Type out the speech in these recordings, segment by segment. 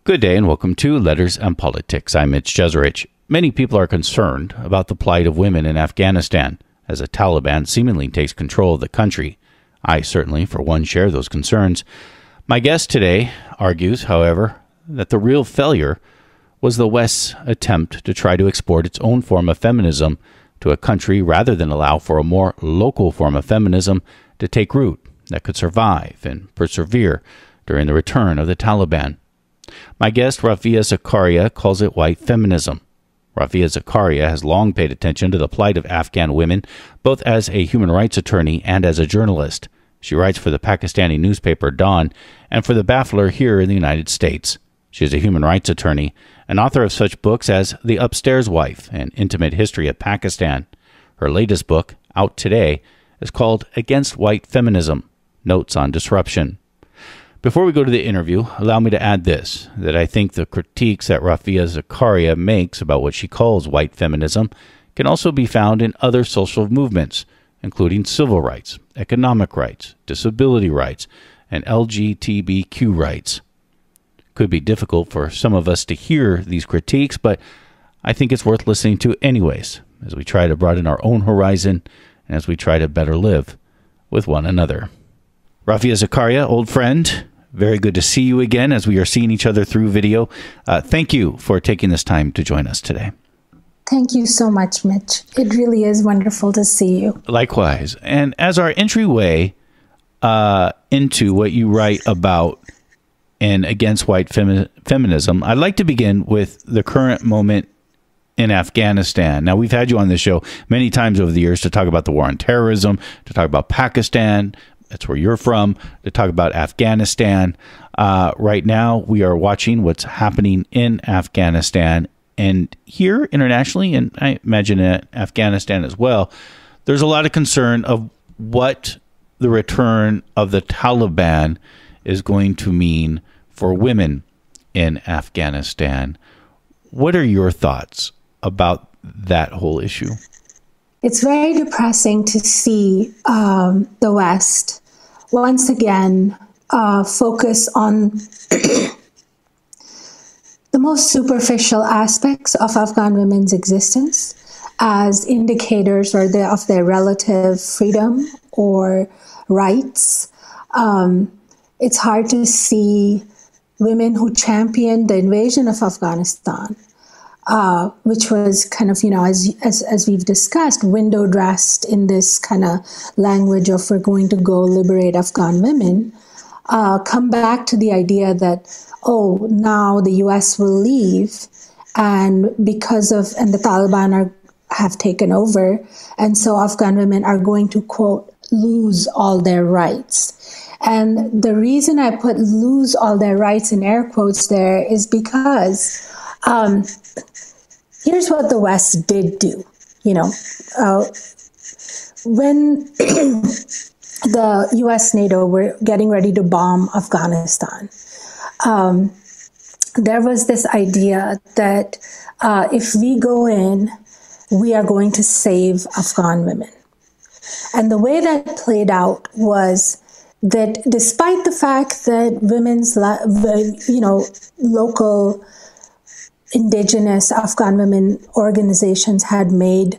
Good day and welcome to Letters and Politics. I'm Mitch Jeserich. Many people are concerned about the plight of women in Afghanistan as the Taliban seemingly takes control of the country. I certainly, for one, share those concerns. My guest today argues, however, that the real failure was the West's attempt to try to export its own form of feminism to a country rather than allow for a more local form of feminism to take root that could survive and persevere during the return of the Taliban. My guest, Rafia Zakaria, calls it white feminism. Rafia Zakaria has long paid attention to the plight of Afghan women, both as a human rights attorney and as a journalist. She writes for the Pakistani newspaper Dawn and for The Baffler here in the United States. She is a human rights attorney and author of such books as The Upstairs Wife, An Intimate History of Pakistan. Her latest book, out today, is called Against White Feminism, Notes on Disruption. Before we go to the interview, allow me to add this, that I think the critiques that Rafia Zakaria makes about what she calls white feminism can also be found in other social movements, including civil rights, economic rights, disability rights, and LGBTQ rights. It could be difficult for some of us to hear these critiques, but I think it's worth listening to anyways, as we try to broaden our own horizon and as we try to better live with one another. Rafia Zakaria, old friend, very good to see you again as we are seeing each other through video. Thank you for taking this time to join us today. Thank you so much, Mitch. It really is wonderful to see you. Likewise. And as our entryway into what you write about and against white feminism, I'd like to begin with the current moment in Afghanistan. Now, we've had you on this show many times over the years to talk about the war on terrorism, to talk about Pakistan. That's where you're from, to talk about Afghanistan. Right now, we are watching what's happening in Afghanistan. And here internationally, and I imagine in Afghanistan as well, there's a lot of concern of what the return of the Taliban is going to mean for women in Afghanistan. What are your thoughts about that whole issue? It's very depressing to see the West once again focus on the most superficial aspects of Afghan women's existence as indicators of their relative freedom or rights. It's hard to see women who championed the invasion of Afghanistan, which was kind of, as we've discussed, window dressed in this kind of language of we're going to go liberate Afghan women, come back to the idea that, now the U.S. will leave and the Taliban have taken over, and so Afghan women are going to, quote, lose all their rights. And the reason I put lose all their rights in air quotes there is because here's what the West did do. When the U.S. NATO were getting ready to bomb Afghanistan, there was this idea that if we go in, we are going to save Afghan women. And the way that played out was that despite the fact that women's, local indigenous Afghan women organizations had made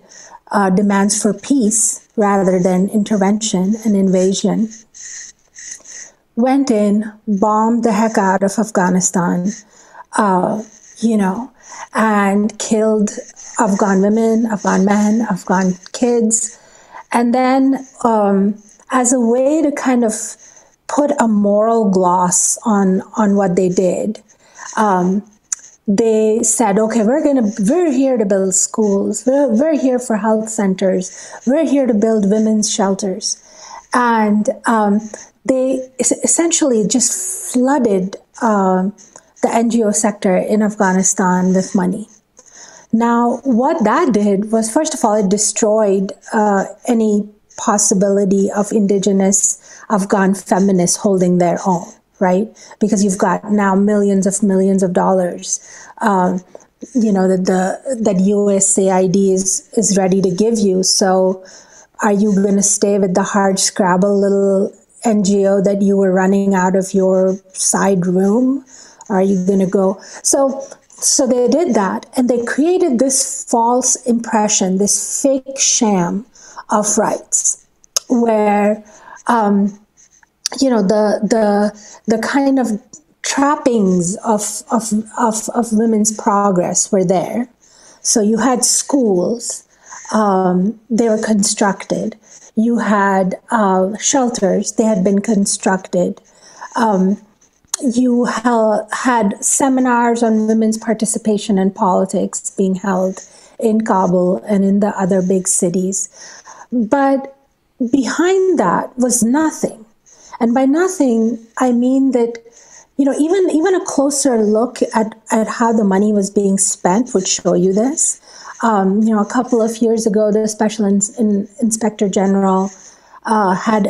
demands for peace rather than intervention and invasion, went in, bombed the heck out of Afghanistan, and killed Afghan women, Afghan men, Afghan kids. And then as a way to kind of put a moral gloss on what they did, they said, okay, we're here to build schools. We're here for health centers. We're here to build women's shelters. And they essentially just flooded the NGO sector in Afghanistan with money. Now, what that did was, first of all, it destroyed any possibility of indigenous Afghan feminists holding their own, right? Because you've got now millions of dollars, that USAID is ready to give you. So are you going to stay with the hard scrabble little NGO that you were running out of your side room? Are you going to go? So they did that, and they created this false impression, this fake sham of rights, where the kind of trappings of women's progress were there. So you had schools, they were constructed. You had shelters, they had been constructed. You had seminars on women's participation in politics being held in Kabul and in the other big cities. But behind that was nothing. And by nothing, I mean that, even a closer look at how the money was being spent would show you this. A couple of years ago, the Special Inspector General had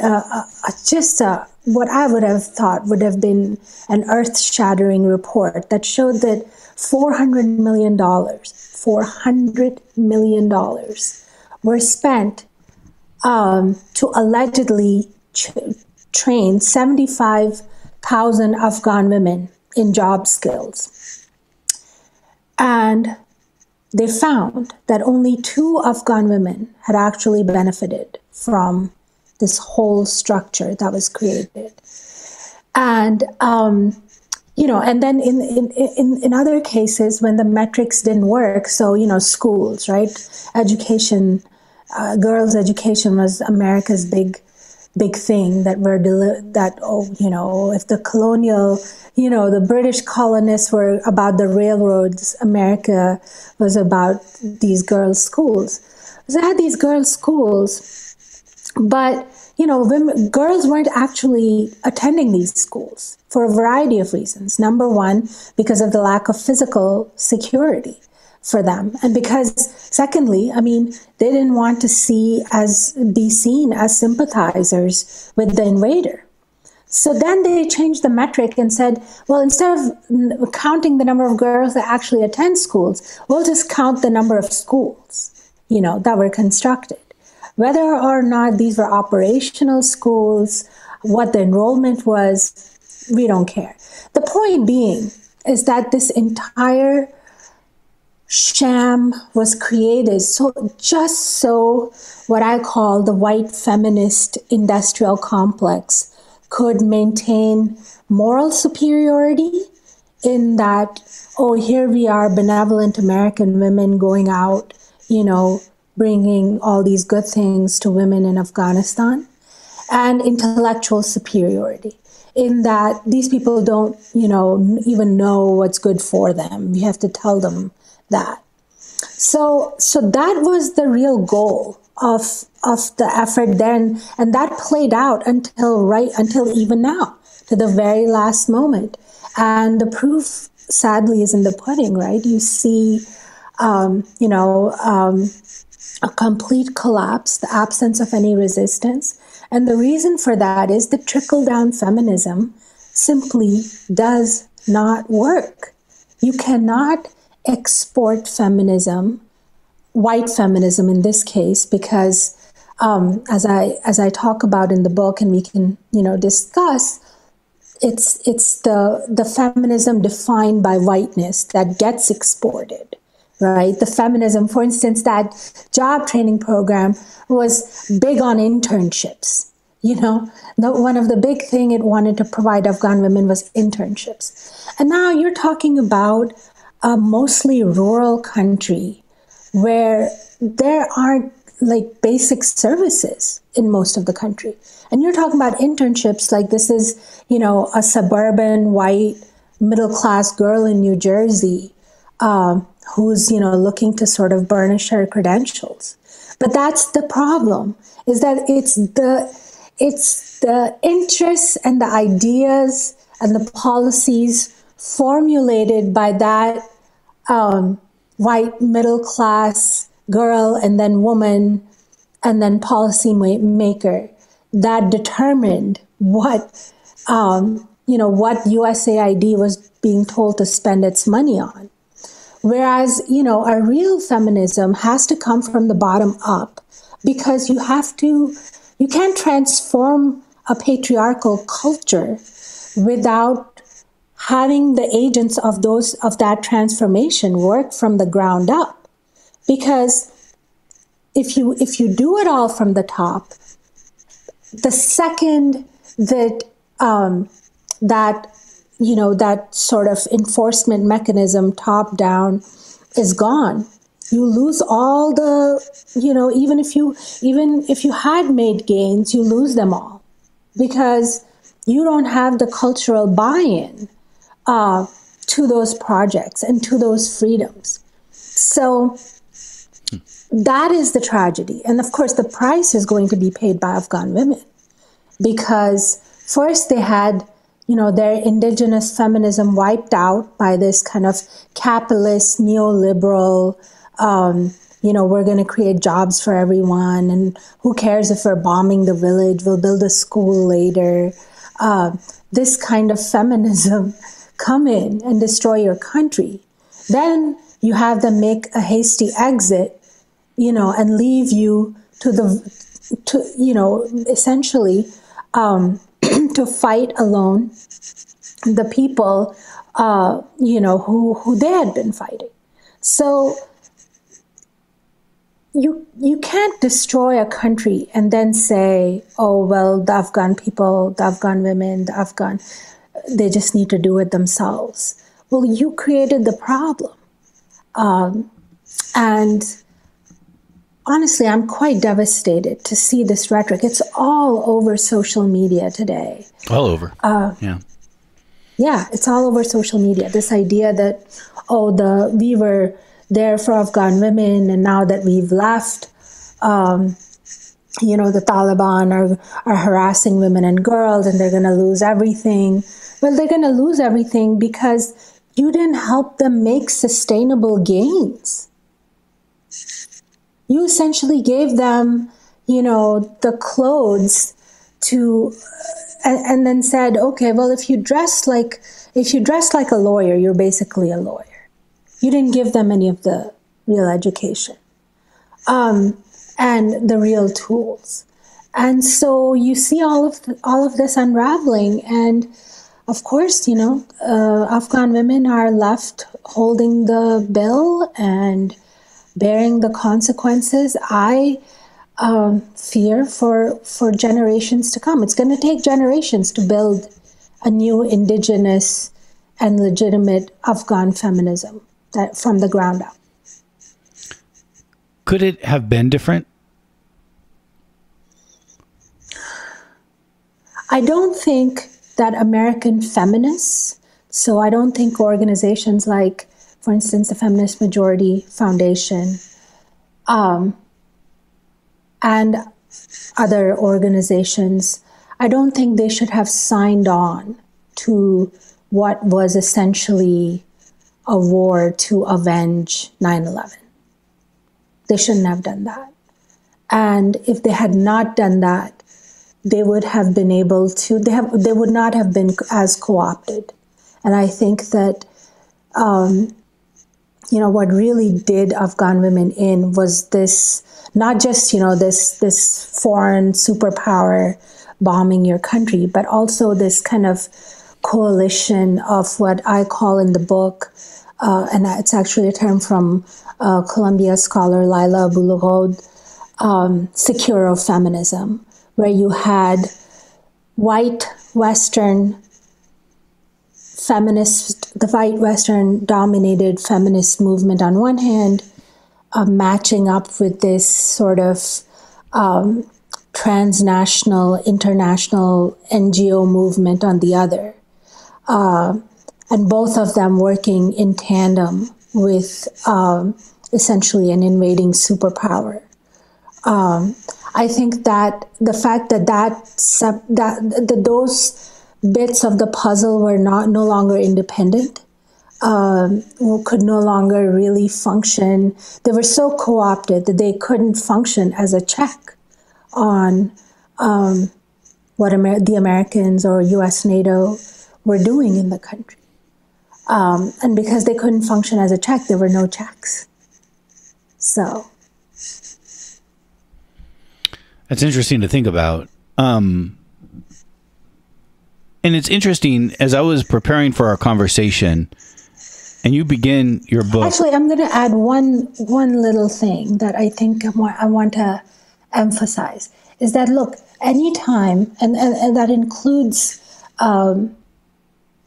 what I would have thought would have been an earth-shattering report that showed that $400 million were spent to allegedly train 75,000 Afghan women in job skills. And they found that only 2 Afghan women had actually benefited from this whole structure that was created. And, and then in other cases, when the metrics didn't work, so, schools, right? Education, girls' education was America's big thing that if the colonial, the British colonists were about the railroads, America was about these girls' schools. So they had these girls' schools, but, girls weren't actually attending these schools for a variety of reasons. Number one, because of the lack of physical security for them. And because, secondly, they didn't want to be seen as sympathizers with the invader. So then they changed the metric and said, well, instead of counting the number of girls that actually attend schools, we'll just count the number of schools, that were constructed. Whether or not these were operational schools, what the enrollment was, we don't care. The point being is that this entire sham was created so what I call the white feminist industrial complex could maintain moral superiority, in that, here we are, benevolent American women going out, bringing all these good things to women in Afghanistan, and intellectual superiority, in that these people don't, even know what's good for them. You have to tell them that. So that was the real goal of the effort then, and that played out until even now, to the very last moment. And the proof, sadly, is in the pudding, right? You see, a complete collapse, the absence of any resistance. And the reason for that is that trickle-down feminism simply does not work. You cannot export feminism, white feminism in this case, because as I talk about in the book, and we can discuss, it's the feminism defined by whiteness that gets exported. Right? The feminism, for instance, that job training program was big on internships. One of the big thing it wanted to provide Afghan women was internships. And now you're talking about a mostly rural country where there aren't basic services in most of the country. And you're talking about internships like this is, a suburban white middle-class girl in New Jersey, who's, looking to sort of burnish her credentials. But that's the problem, is that it's the interests and the ideas and the policies formulated by that white middle-class girl and then woman and then policy maker that determined what USAID was being told to spend its money on. Whereas, a real feminism has to come from the bottom up, because you can't transform a patriarchal culture without having the agents of that transformation work from the ground up. Because if you do it all from the top, the second that that sort of enforcement mechanism top down is gone, you lose all the, even if you had made gains, you lose them all, because you don't have the cultural buy-in to those projects and to those freedoms. So that is the tragedy. And of course, the price is going to be paid by Afghan women, because first they had, their indigenous feminism wiped out by this kind of capitalist, neoliberal, we're going to create jobs for everyone, and who cares if we're bombing the village, we'll build a school later. This kind of feminism come in and destroy your country. Then you have them make a hasty exit, and leave you essentially to fight alone the people, who they had been fighting. So you can't destroy a country and then say, oh, well, the Afghan people, the Afghan women, they just need to do it themselves. Well, you created the problem. And honestly, I'm quite devastated to see this rhetoric. It's all over social media today. All over. Yeah. Yeah, it's all over social media. This idea that, we were there for Afghan women, and now that we've left, the Taliban are harassing women and girls, and they're going to lose everything. Well, they're going to lose everything because you didn't help them make sustainable gains. You essentially gave them, the clothes to, and then said, okay, well, if you dress like a lawyer, you're basically a lawyer. You didn't give them any of the real education, and the real tools. And so you see all of this unraveling. And of course, Afghan women are left holding the bill and bearing the consequences. I fear for generations to come. It's going to take generations to build a new indigenous and legitimate Afghan feminism that from the ground up. Could it have been different? I don't think that American feminists, so I don't think organizations like, for instance, the Feminist Majority Foundation, and other organizations, I don't think they should have signed on to what was essentially a war to avenge 9/11. They shouldn't have done that. And if they had not done that, they would have been able to, they would not have been as co-opted. And I think that, what really did Afghan women in was this, not just, this foreign superpower bombing your country, but also this kind of coalition of what I call in the book, and it's actually a term from Columbia scholar Laila Abulghod, securofeminism, where you had white Western feminist, the white Western dominated feminist movement on one hand, matching up with this sort of transnational, international NGO movement on the other. And both of them working in tandem with essentially an invading superpower. I think that the fact that those bits of the puzzle were no longer independent, could no longer really function. They were so co-opted that they couldn't function as a check on what the Americans or U.S. NATO were doing in the country. And because they couldn't function as a check, there were no checks. So. That's interesting to think about. And it's interesting, as I was preparing for our conversation, and you begin your book. Actually, I'm going to add one little thing that I think I want to emphasize, is that, look, anytime, and that includes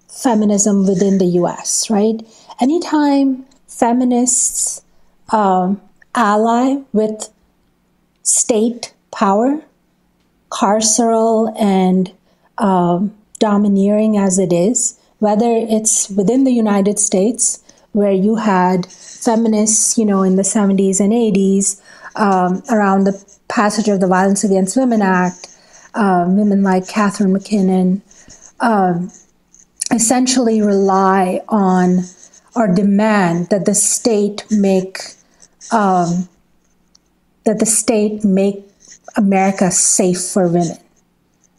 feminism within the U.S., right? Anytime feminists ally with state power, carceral and domineering as it is, whether it's within the United States, where you had feminists, in the 70s and 80s, around the passage of the Violence Against Women Act, women like Catherine McKinnon, essentially rely on or demand that the state make America safe for women,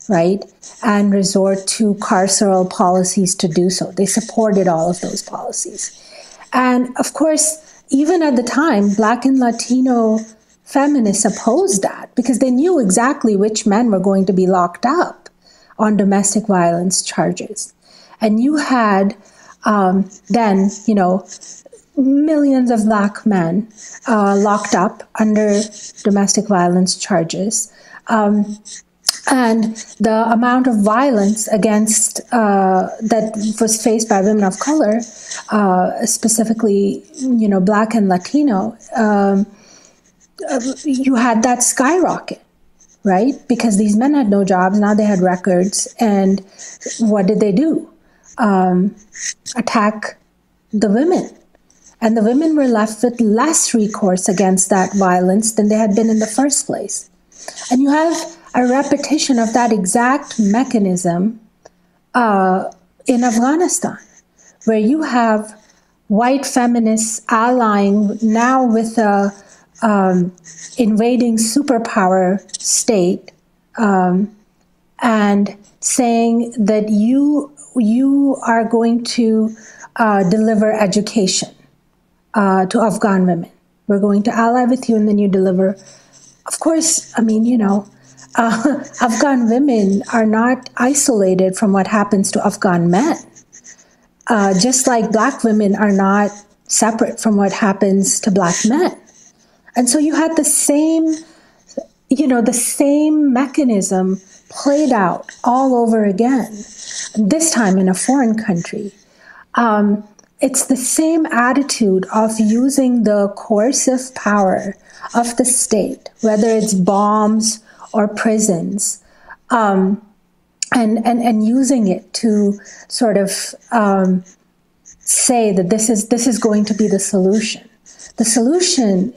right? And resort to carceral policies to do so. They supported all of those policies. And of course, even at the time, Black and Latino feminists opposed that because they knew exactly which men were going to be locked up on domestic violence charges. And you had then, millions of Black men locked up under domestic violence charges. And the amount of violence against that was faced by women of color, specifically, Black and Latino, you had that skyrocket, right? Because these men had no jobs, now they had records, and what did they do? Attack the women. And the women were left with less recourse against that violence than they had been in the first place. And you have a repetition of that exact mechanism in Afghanistan, where you have white feminists allying now with a invading superpower state and saying that you are going to deliver education to Afghan women. We're going to ally with you, and then you deliver. Of course, Afghan women are not isolated from what happens to Afghan men, just like Black women are not separate from what happens to Black men. And so you had the same mechanism played out all over again, this time in a foreign country. It's the same attitude of using the coercive power of the state, whether it's bombs or prisons, and using it to sort of say that this is going to be the solution. The solution,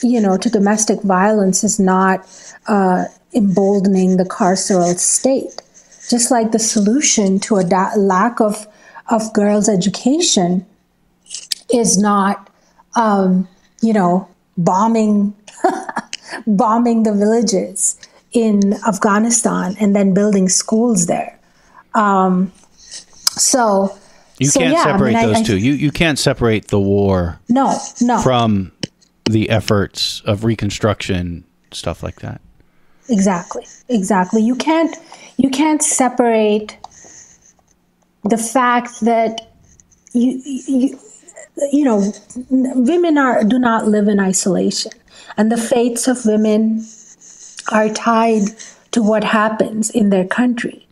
to domestic violence is not emboldening the carceral state. Just like the solution to a lack of girls' education is not, bombing the villages in Afghanistan and then building schools there. You can't separate those two. You can't separate the war from the efforts of reconstruction, stuff like that. Exactly. You can't separate the fact that women do not live in isolation, and the fates of women are tied to what happens in their country.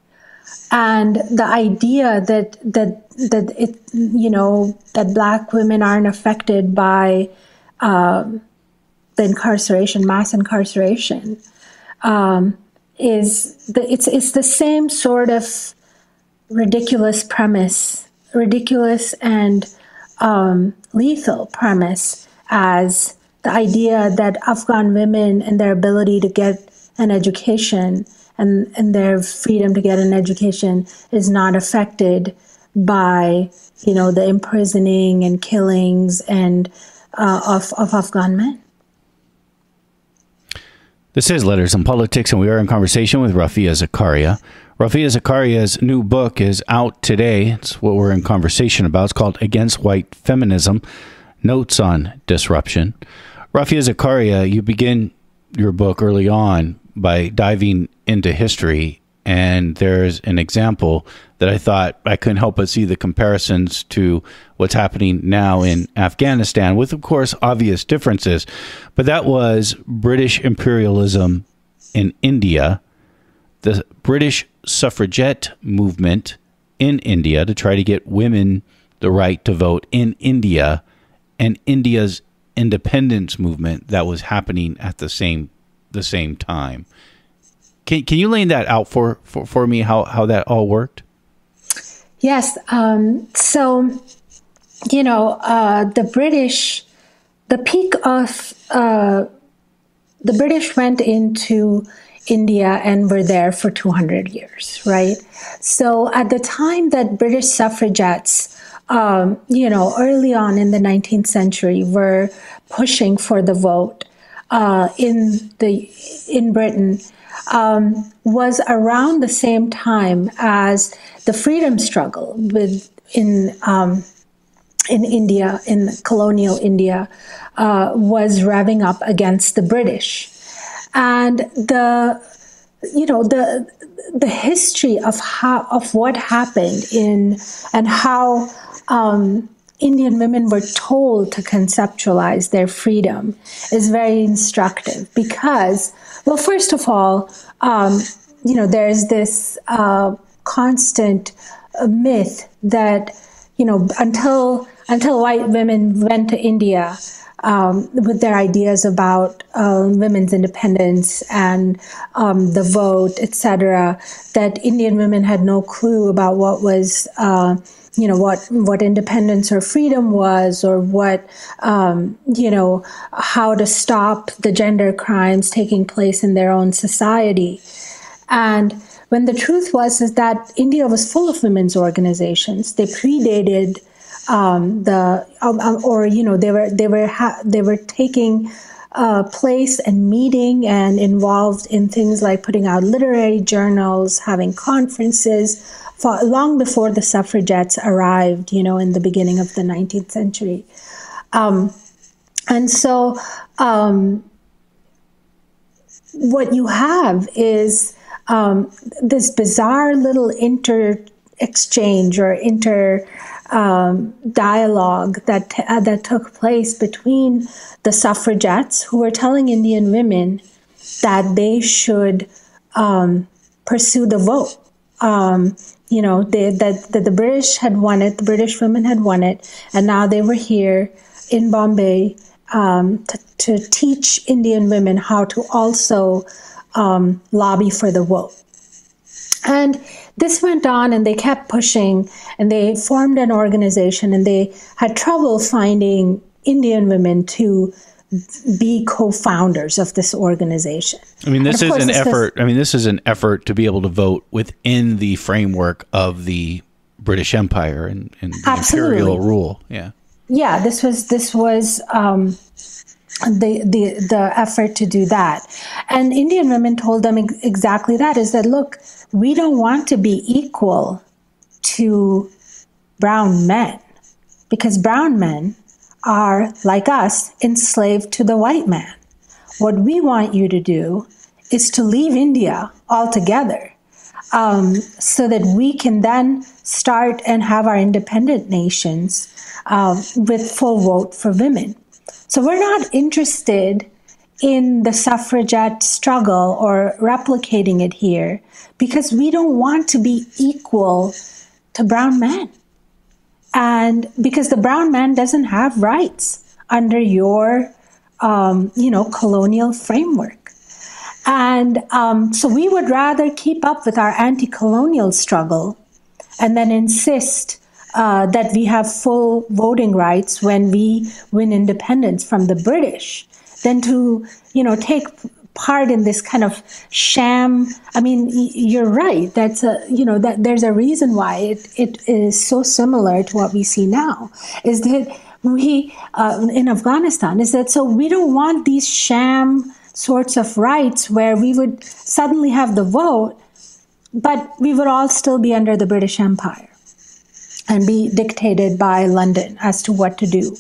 And the idea that Black women aren't affected by the mass incarceration, it's the same sort of ridiculous and lethal premise as the idea that Afghan women and their ability to get an education and their freedom to get an education is not affected by, the imprisoning and killings and of Afghan men. This is Letters and Politics, and we are in conversation with Rafia Zakaria. Rafia Zakaria's new book is out today. It's what we're in conversation about. It's called Against White Feminism, Notes on Disruption. Rafia Zakaria, you begin your book early on by diving into history And there's an example that I thought I couldn't help but see the comparisons to what's happening now in Afghanistan, with, of course, obvious differences. But that was British imperialism in India, the British suffragette movement in India to try to get women the right to vote in India, and India's independence movement that was happening at the same time. Can you lay that out for me, how that all worked? Yes. So, the peak of the British went into India and were there for 200 years, right? So at the time that British suffragettes, early on in the 19th century, were pushing for the vote in Britain, was around the same time as the freedom struggle in India, in colonial India, was revving up against the British. And the history of what happened and how Indian women were told to conceptualize their freedom is very instructive because, well, first of all, there's this constant myth that, until white women went to India with their ideas about women's independence and the vote, etc., that Indian women had no clue about what was what independence or freedom was, or what, how to stop the gender crimes taking place in their own society. And when the truth was is that India was full of women's organizations. They predated they were taking place and meeting and involved in things like putting out literary journals, having conferences, long before the suffragettes arrived, in the beginning of the 19th century. And so what you have is this bizarre little exchange or dialogue that took place between the suffragettes, who were telling Indian women that they should pursue the vote. That the British had won it, the British women had won it, and now they were here in Bombay to teach Indian women how to also lobby for the vote. And this went on, and they kept pushing, and they formed an organization, and they had trouble finding Indian women to be co-founders of this organization. I mean, this is an effort to be able to vote within the framework of the British Empire and the imperial rule. Yeah. Yeah, this was the effort to do that. And Indian women told them exactly that, is that, look, we don't want to be equal to brown men, because brown men are, like us, enslaved to the white man. What we want you to do is to leave India altogether, so that we can then start and have our independent nations with full vote for women. So we're not interested in the suffragette struggle or replicating it here, because we don't want to be equal to brown men. And because the brown man doesn't have rights under your, colonial framework. And so we would rather keep up with our anti-colonial struggle and then insist that we have full voting rights when we win independence from the British than to, take part in this kind of sham. I mean, you're right. That's that there's a reason why it is so similar to what we see now, is that we in Afghanistan, is that so we don't want these sham sorts of rights where we would suddenly have the vote, but we would all still be under the British Empire and be dictated by London as to what to do.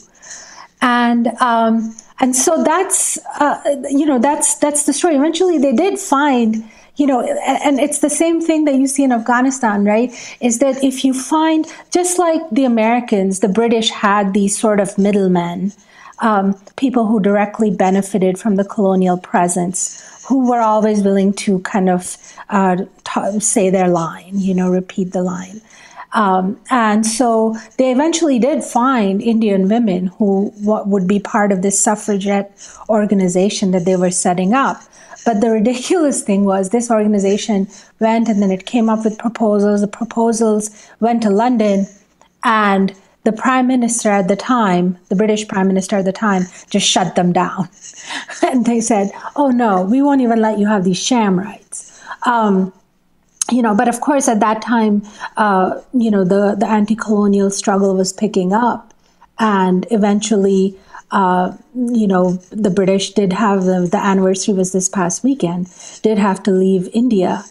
And so that's the story. Eventually, they did find, and it's the same thing that you see in Afghanistan, right? Is that if you find, just like the Americans, the British had these sort of middlemen, people who directly benefited from the colonial presence, who were always willing to kind of say their line, repeat the line. And so they eventually did find Indian women who would be part of this suffragette organization that they were setting up. But the ridiculous thing was this organization went and then it came up with proposals. The proposals went to London, and the prime minister at the time, the British prime minister at the time, just shut them down. And they said, oh no, we won't even let you have these sham rights. But of course at that time, the anti-colonial struggle was picking up, and eventually, the British did have the anniversary was this past weekend, did have to leave India.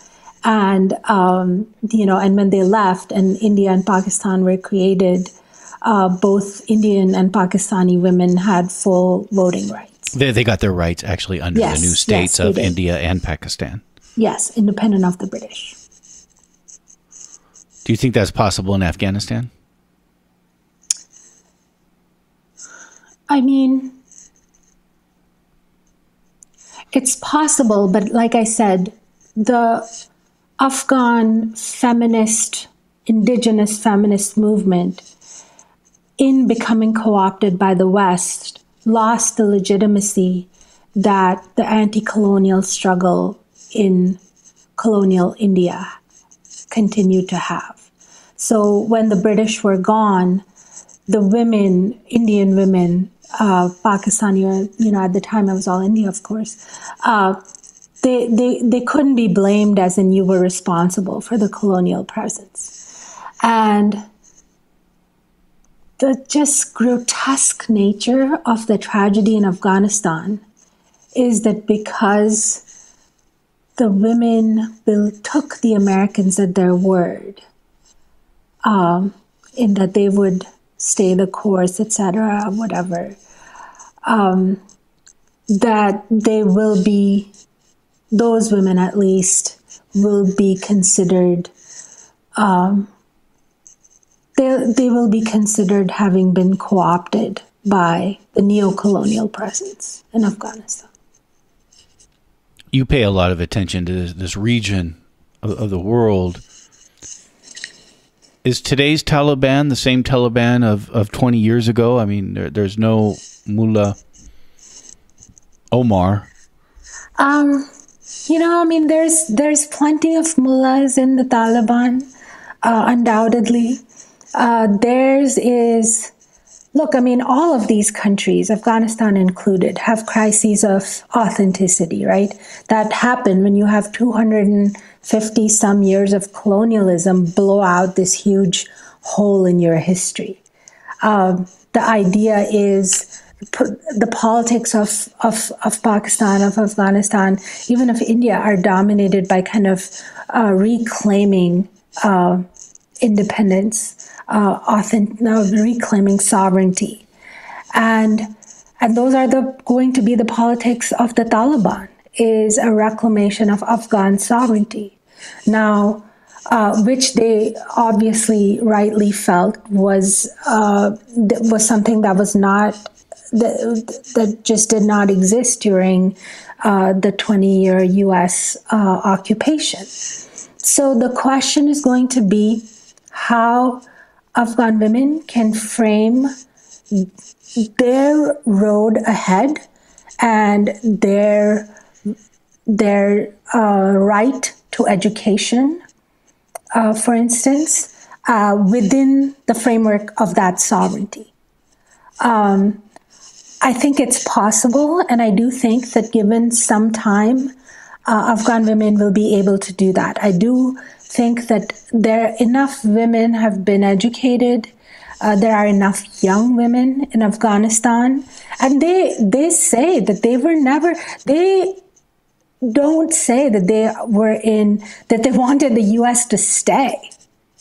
And, and when they left and India and Pakistan were created, both Indian and Pakistani women had full voting rights. They got their rights actually under the new states of India and Pakistan. Yes, independent of the British. Do you think that's possible in Afghanistan? I mean, it's possible, but like I said, the Afghan indigenous feminist movement, in becoming co-opted by the West, lost the legitimacy that the anti-colonial struggle in colonial India continued to have. So when the British were gone, the women, Indian women, Pakistani, at the time I was all India, of course, they couldn't be blamed as in you were responsible for the colonial presence. And the just grotesque nature of the tragedy in Afghanistan is that because the women took the Americans at their word, in that they would stay the course, etc., whatever, that they will be, those women at least, will be considered, they will be considered having been co-opted by the neo-colonial presence in Afghanistan. You pay a lot of attention to this region of the world. Is today's Taliban the same Taliban of 20 years ago? I mean, there's no Mullah Omar. There's plenty of mullahs in the Taliban, undoubtedly. All of these countries, Afghanistan included, have crises of authenticity, right? That happen when you have 250 some years of colonialism blow out this huge hole in your history. The idea is the politics of Pakistan, of Afghanistan, even of India, are dominated by kind of reclaiming independence, reclaiming sovereignty. And those are going to be the politics of the Taliban, is a reclamation of Afghan sovereignty. Now, which they obviously rightly felt was something that was not, that just did not exist during the 20-year U.S. occupation. So the question is going to be how Afghan women can frame their road ahead and their right to education, for instance, within the framework of that sovereignty. I think it's possible, and I do think that given some time, Afghan women will be able to do that. I do think that enough women have been educated. There are enough young women in Afghanistan, and they say that they were never, they don't say that they wanted the U.S. to stay,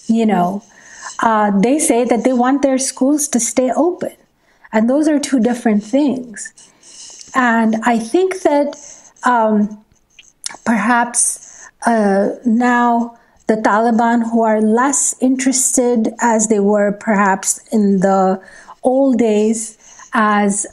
they say that they want their schools to stay open. And those are two different things. And I think that perhaps now the Taliban, who are less interested as they were perhaps in the old days, as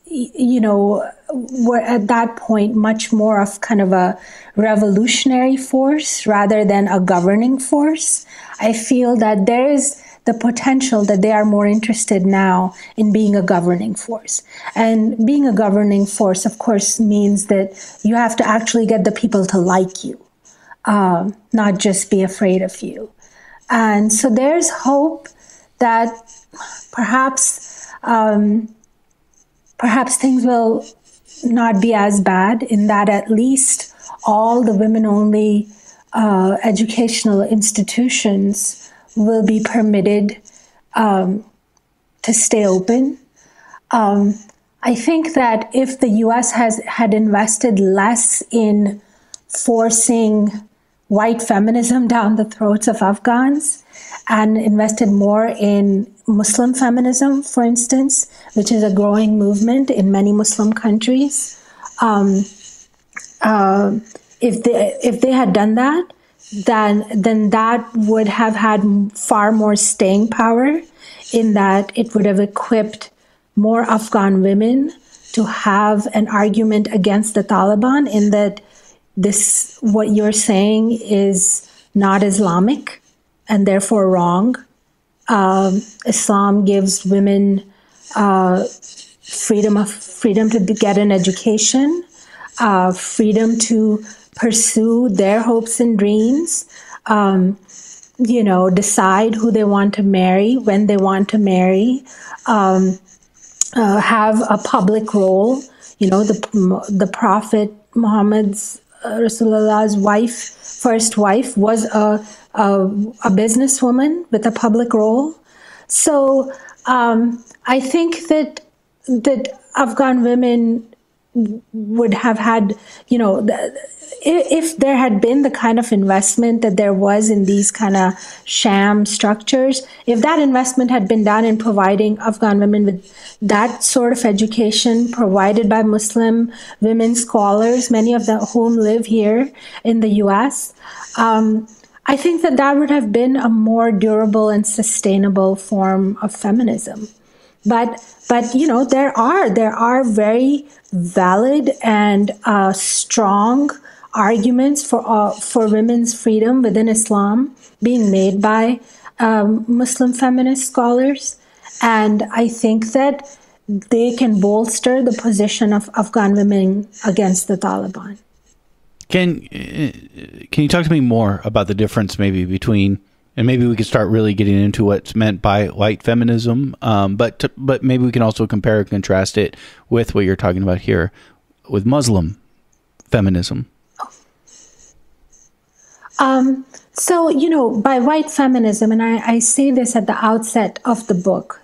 you know, were at that point much more of kind of a revolutionary force rather than a governing force. I feel that there is the potential that they are more interested now in being a governing force. And being a governing force, of course, means that you have to actually get the people to like you, not just be afraid of you. And so there's hope that perhaps things will not be as bad, in that at least all the women-only educational institutions will be permitted to stay open. I think that if the U.S. had invested less in forcing white feminism down the throats of Afghans and invested more in Muslim feminism, for instance, which is a growing movement in many Muslim countries, if they had done that, then that would have had far more staying power, in that it would have equipped more Afghan women to have an argument against the Taliban, in that this, what you're saying, is not Islamic and therefore wrong. Islam gives women freedom to get an education, freedom to pursue their hopes and dreams, decide who they want to marry, when they want to marry, have a public role. The Prophet Muhammad's Rasulullah's first wife, was a businesswoman with a public role. So I think that Afghan women would have had, if there had been the kind of investment that there was in these kind of sham structures, if that investment had been done in providing Afghan women with that sort of education provided by Muslim women scholars, many of whom live here in the U.S., I think that would have been a more durable and sustainable form of feminism. But there are very valid and strong arguments for women's freedom within Islam being made by Muslim feminist scholars, and I think that they can bolster the position of Afghan women against the Taliban. Can you talk to me more about the difference maybe between, and maybe we could start really getting into what's meant by white feminism, but maybe we can also compare and contrast it with what you're talking about here with Muslim feminism. So, by white feminism, and I say this at the outset of the book,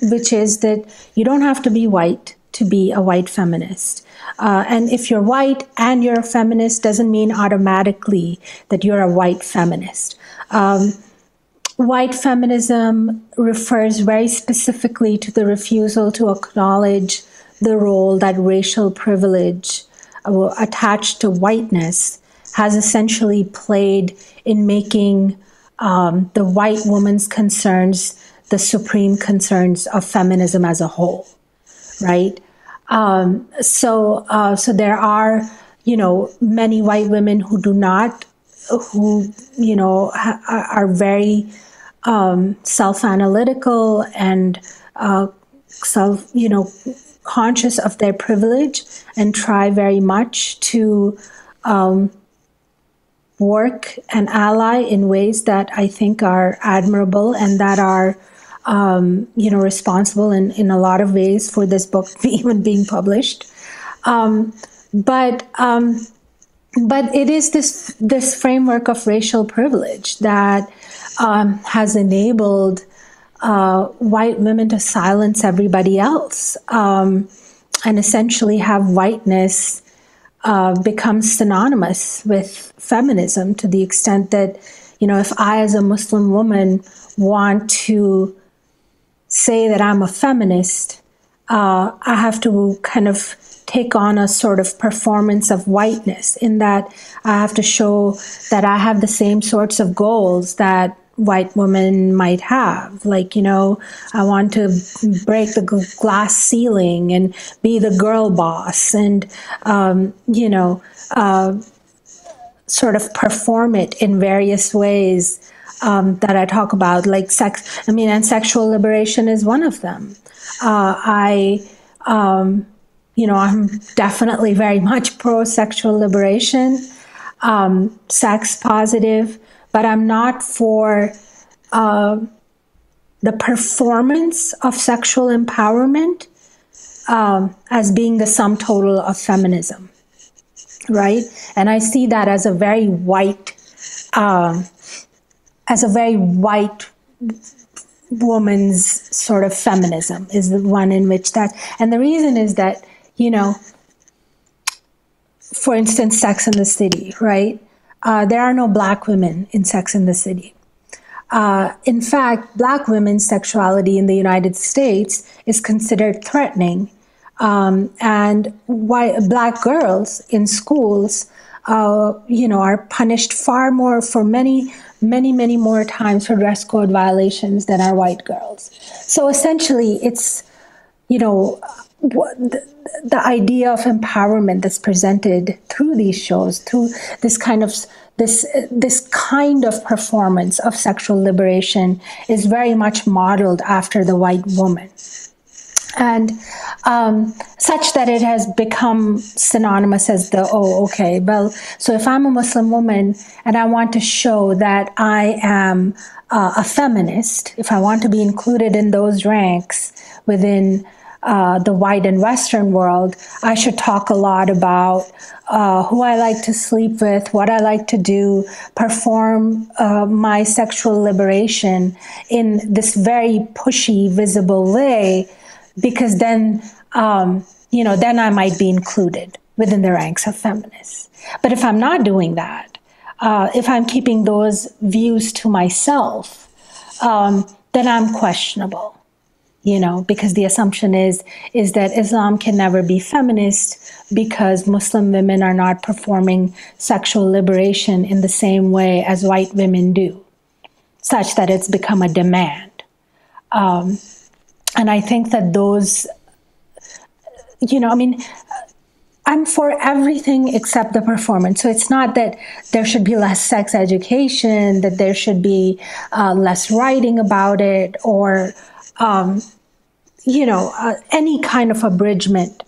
which is that you don't have to be white to be a white feminist. And if you're white and you're a feminist, doesn't mean automatically that you're a white feminist. White feminism refers very specifically to the refusal to acknowledge the role that racial privilege attached to whiteness has essentially played in making the white woman's concerns the supreme concerns of feminism as a whole, right? So there are, many white women who are very self-analytical and conscious of their privilege, and try very much to work and ally in ways that I think are admirable and that are responsible in a lot of ways for this book even being published. But it is this framework of racial privilege that has enabled white women to silence everybody else, and essentially have whiteness become synonymous with feminism, to the extent that, if I as a Muslim woman want to say that I'm a feminist, I have to kind of take on a sort of performance of whiteness, in that I have to show that I have the same sorts of goals that white women might have. Like, I want to break the glass ceiling and be the girl boss and, sort of perform it in various ways that I talk about, like and sexual liberation is one of them. I'm definitely very much pro-sexual liberation, sex positive, but I'm not for the performance of sexual empowerment as being the sum total of feminism, right? And I see that as a very white woman's sort of feminism is the one in which that, and the reason is that, for instance, Sex and the City, right? There are no Black women in Sex and the City. In fact, Black women's sexuality in the United States is considered threatening. And Black girls in schools, are punished far more for many more times for dress code violations than are white girls. So essentially, it's, the idea of empowerment that's presented through these shows, through this kind of performance of sexual liberation, is very much modeled after the white woman. And such that it has become synonymous as so if I'm a Muslim woman and I want to show that I am a feminist, if I want to be included in those ranks within the white and Western world, I should talk a lot about who I like to sleep with, what I like to do, perform my sexual liberation in this very pushy, visible way, because then, then I might be included within the ranks of feminists. But if I'm not doing that, if I'm keeping those views to myself, then I'm questionable. Because the assumption is that Islam can never be feminist because Muslim women are not performing sexual liberation in the same way as white women do, such that it's become a demand. And I think that those, I'm for everything except the performance. So it's not that there should be less sex education, that there should be less writing about it, or any kind of abridgment.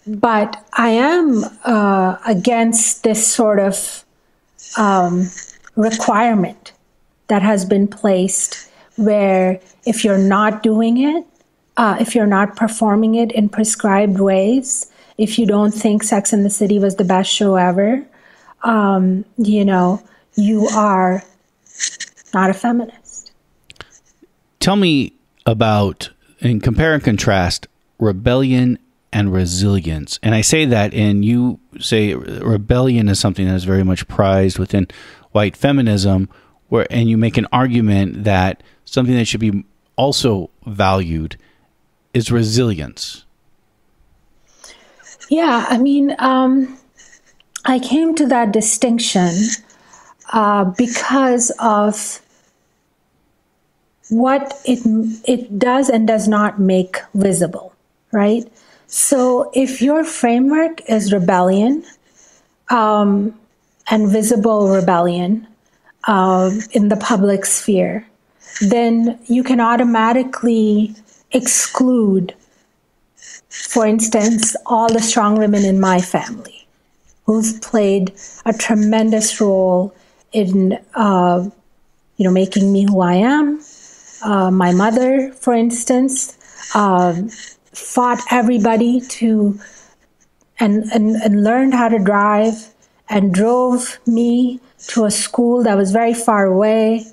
But I am against this sort of requirement that has been placed, where if you're not doing it, if you're not performing it in prescribed ways, if you don't think Sex and the City was the best show ever, you are not a feminist. Tell me about, and compare and contrast, rebellion and resilience. And I say that, and you say rebellion is something that is very much prized within white feminism, and you make an argument that something that should be also valued is resilience. Yeah, I came to that distinction because of what it does and does not make visible, right? So if your framework is rebellion, and visible rebellion in the public sphere, then you can automatically exclude, for instance, all the strong women in my family who've played a tremendous role in, making me who I am. My mother, for instance, fought everybody and learned how to drive and drove me to a school that was very far away,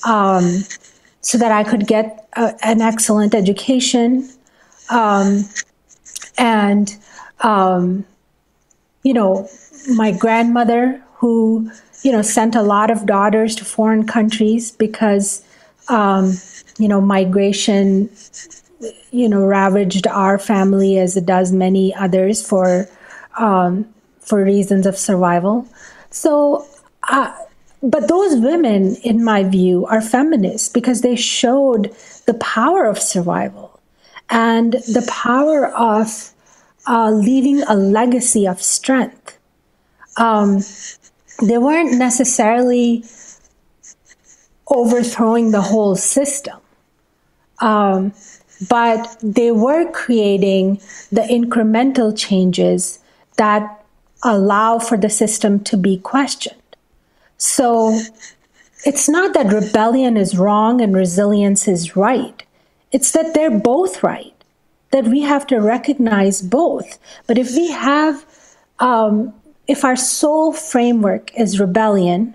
so that I could get an excellent education. My grandmother, who, sent a lot of daughters to foreign countries because, migration ravaged our family as it does many others for reasons of survival. So, but those women, in my view, are feminists because they showed the power of survival and the power of leaving a legacy of strength. They weren't necessarily overthrowing the whole system, but they were creating the incremental changes that allow for the system to be questioned. So it's not that rebellion is wrong and resilience is right. It's that they're both right, that we have to recognize both. But if we have, if our sole framework is rebellion,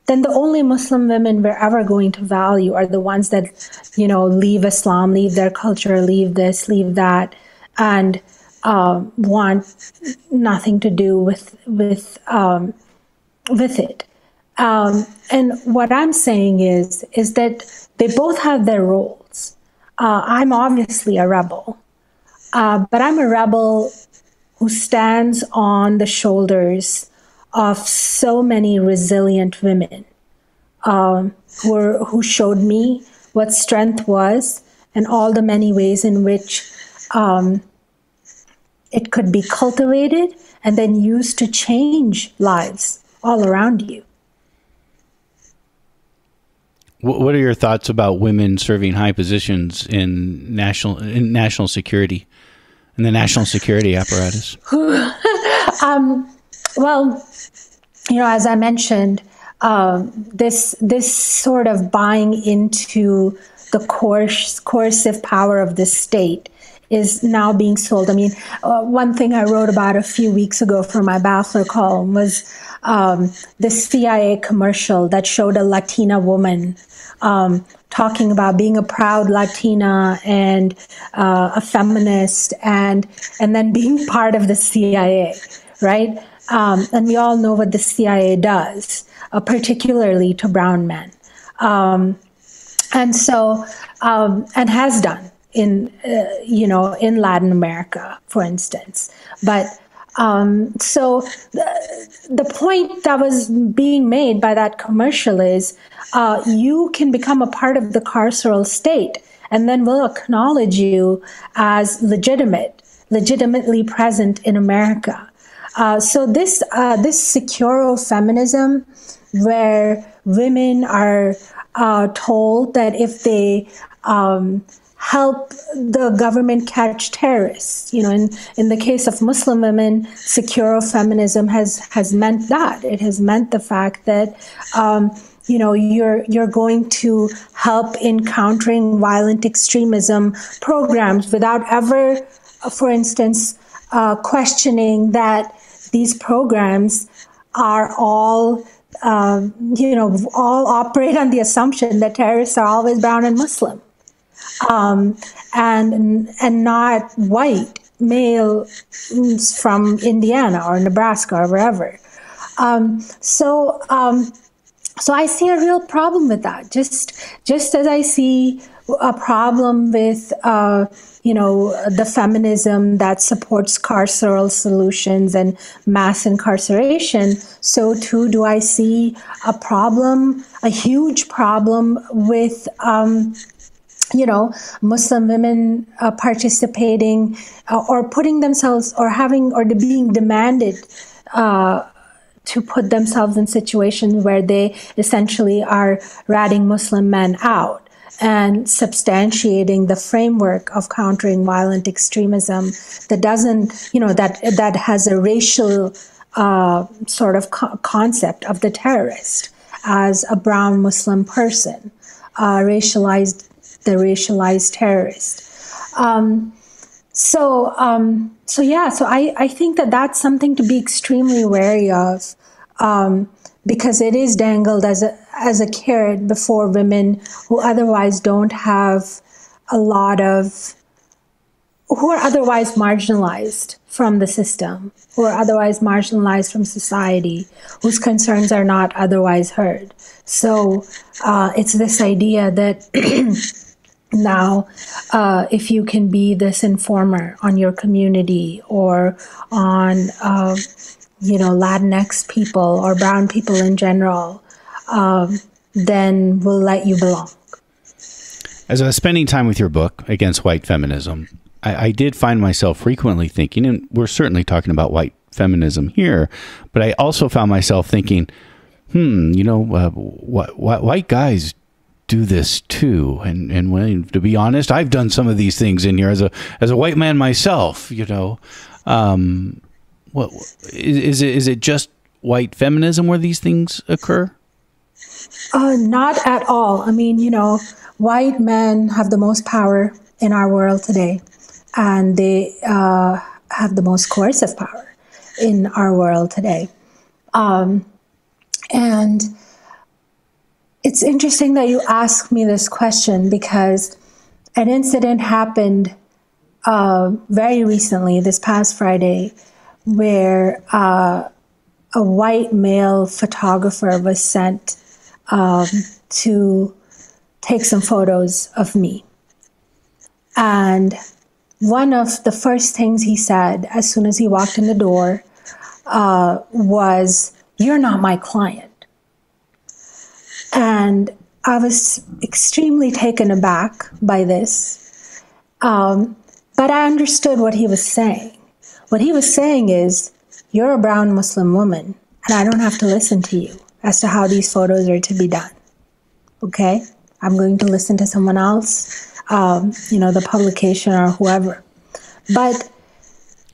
then the only Muslim women we're ever going to value are the ones that, leave Islam, leave their culture, leave this, leave that, and want nothing to do with it. And what I'm saying is that they both have their roles. I'm obviously a rebel, but I'm a rebel who stands on the shoulders of so many resilient women who showed me what strength was and all the many ways in which it could be cultivated and then used to change lives all around you. What are your thoughts about women serving high positions in national security, in the national security apparatus? Well, as I mentioned, this sort of buying into the coercive power of the state is now being sold. I mean, one thing I wrote about a few weeks ago for my Bachelor column was the CIA commercial that showed a Latina woman talking about being a proud Latina and a feminist and then being part of the CIA, right? And we all know what the CIA does, particularly to brown men. And so, and has done in Latin America, for instance. But so the point that was being made by that commercial is you can become a part of the carceral state, and then we'll acknowledge you as legitimately present in America. So this securo feminism, where women are told that if they help the government catch terrorists, in the case of Muslim women, securo feminism has meant that. It has meant the fact that you're going to help in countering violent extremism programs without ever, for instance, questioning that these programs are all operate on the assumption that terrorists are always brown and Muslim, and not white males from Indiana or Nebraska or wherever. So I see a real problem with that. Just as I see a problem with the feminism that supports carceral solutions and mass incarceration, so too do I see a huge problem with Muslim women participating or putting themselves or being demanded to put themselves in situations where they essentially are ratting Muslim men out and substantiating the framework of countering violent extremism that doesn't, that has a racial sort of concept of the terrorist as a brown Muslim person, the racialized terrorist. So I think that that's something to be extremely wary of, because it is dangled as a carrot before women who otherwise don't have who are otherwise marginalized from the system, who are otherwise marginalized from society, whose concerns are not otherwise heard. So it's this idea that Now, if you can be this informer on your community or on, Latinx people or brown people in general, then we'll let you belong. As I was spending time with your book, Against White Feminism, I did find myself frequently thinking, and we're certainly talking about white feminism here, but I also found myself thinking, white guys do this too, and when, to be honest, I've done some of these things in here as a white man myself. What is it? Is it just white feminism where these things occur? Not at all. I mean, white men have the most power in our world today, and they have the most coercive power in our world today. And it's interesting that you ask me this question, because an incident happened very recently, this past Friday, where a white male photographer was sent to take some photos of me. And one of the first things he said as soon as he walked in the door was, "You're not my client." And I was extremely taken aback by this. But I understood what he was saying. What he was saying is, you're a brown Muslim woman, and I don't have to listen to you as to how these photos are to be done. Okay? I'm going to listen to someone else, the publication or whoever. But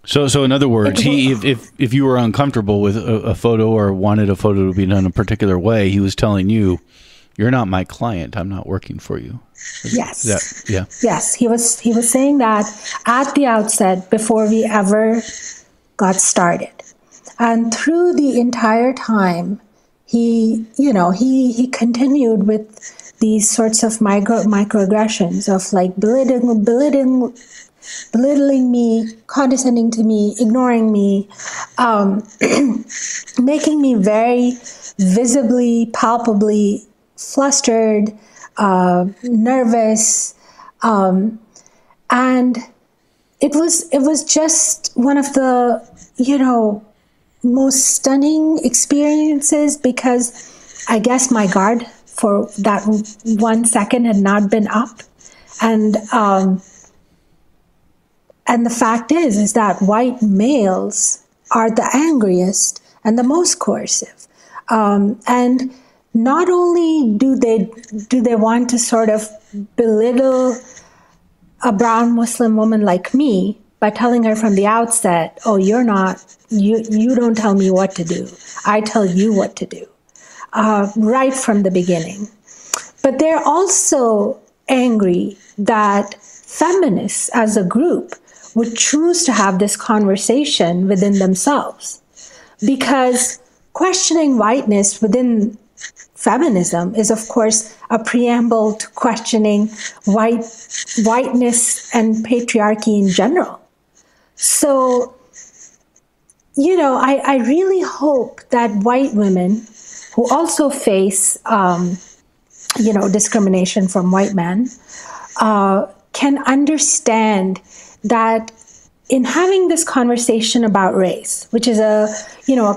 so in other words, if you were uncomfortable with a photo or wanted a photo to be done a particular way, he was telling you, "You're not my client. I'm not working for you." Yes. Yeah. Yes, he was saying that at the outset before we ever got started, and through the entire time, he continued with these sorts of microaggressions of like belittling me, condescending to me, ignoring me, making me very visibly, palpably flustered, nervous, and it was just one of the most stunning experiences, because I guess my guard for that 1 second had not been up, and the fact is that white males are the angriest and the most coercive, and not only do they want to sort of belittle a brown Muslim woman like me by telling her from the outset, "Oh, you don't tell me what to do. I tell you what to do," right from the beginning. But they're also angry that feminists as a group would choose to have this conversation within themselves, because questioning whiteness within feminism is, of course, a preamble to questioning whiteness and patriarchy in general. So, I really hope that white women who also face, discrimination from white men, can understand that in having this conversation about race, which is a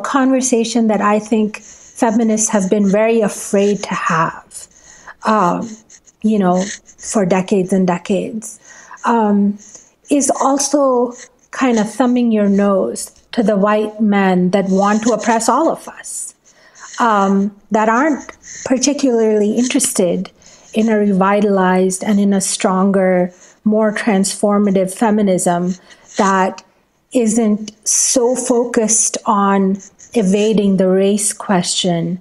conversation that I think feminists have been very afraid to have, for decades and decades, is also kind of thumbing your nose to the white men that want to oppress all of us, that aren't particularly interested in a revitalized and in a stronger, more transformative feminism that isn't so focused on evading the race question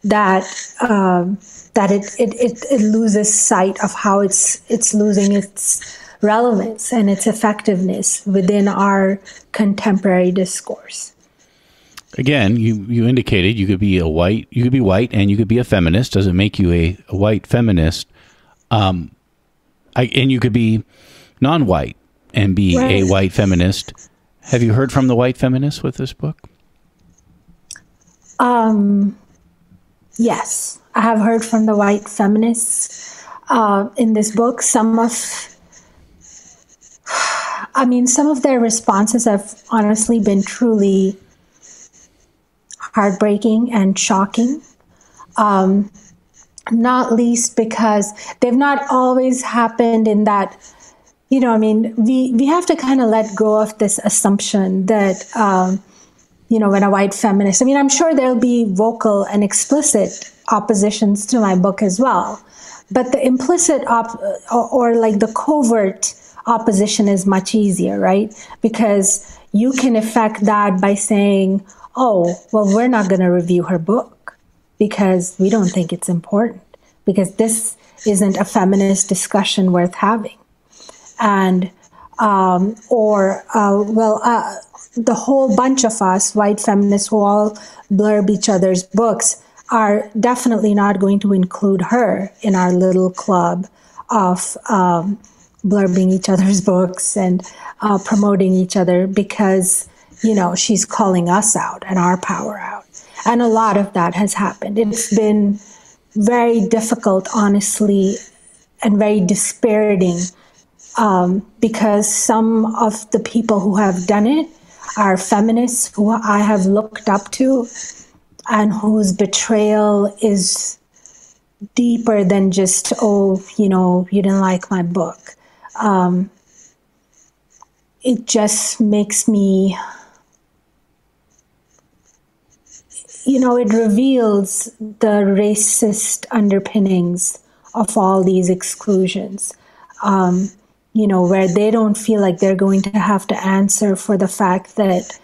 that it loses sight of how it's losing its relevance and its effectiveness within our contemporary discourse. Again, you indicated you could be white and you could be a feminist. Doesn't make you a white feminist. And you could be non-white and be a white feminist. Have you heard from the white feminists with this book? Yes, I have heard from the white feminists. in this book. Some of their responses have honestly been truly heartbreaking and shocking. Not least because they've not always happened in that, we have to kind of let go of this assumption that, when a white feminist, I'm sure there'll be vocal and explicit oppositions to my book as well. But the implicit or like the covert opposition is much easier, right? Because you can affect that by saying, oh, well, we're not going to review her book because we don't think it's important, because this isn't a feminist discussion worth having. And, the whole bunch of us, white feminists who all blurb each other's books, are definitely not going to include her in our little club of blurbing each other's books and promoting each other because, she's calling us out and our power out. And a lot of that has happened. It's been very difficult, honestly, and very dispiriting because some of the people who have done it are feminists who I have looked up to and whose betrayal is deeper than just, you didn't like my book. It just makes me, it reveals the racist underpinnings of all these exclusions, where they don't feel like they're going to have to answer for the fact that,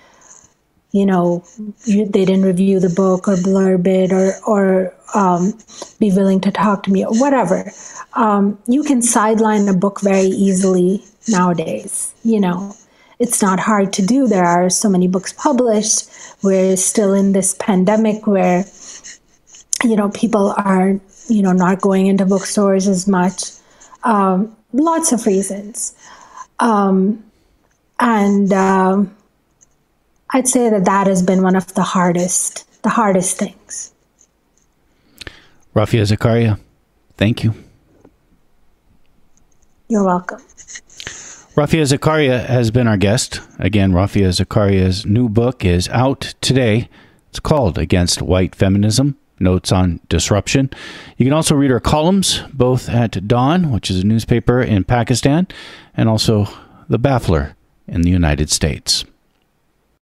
they didn't review the book or blurb it or be willing to talk to me or whatever. You can sideline a book very easily nowadays. It's not hard to do. There are so many books published. We're still in this pandemic where, people are, not going into bookstores as much. Lots of reasons. I'd say that has been one of the hardest things. Rafia Zakaria, thank you. You're welcome. Rafia Zakaria has been our guest. Again, Rafia Zakaria's new book is out today. It's called Against White Feminism, Notes on Disruption. You can also read her columns, both at Dawn, which is a newspaper in Pakistan, and also The Baffler in the United States.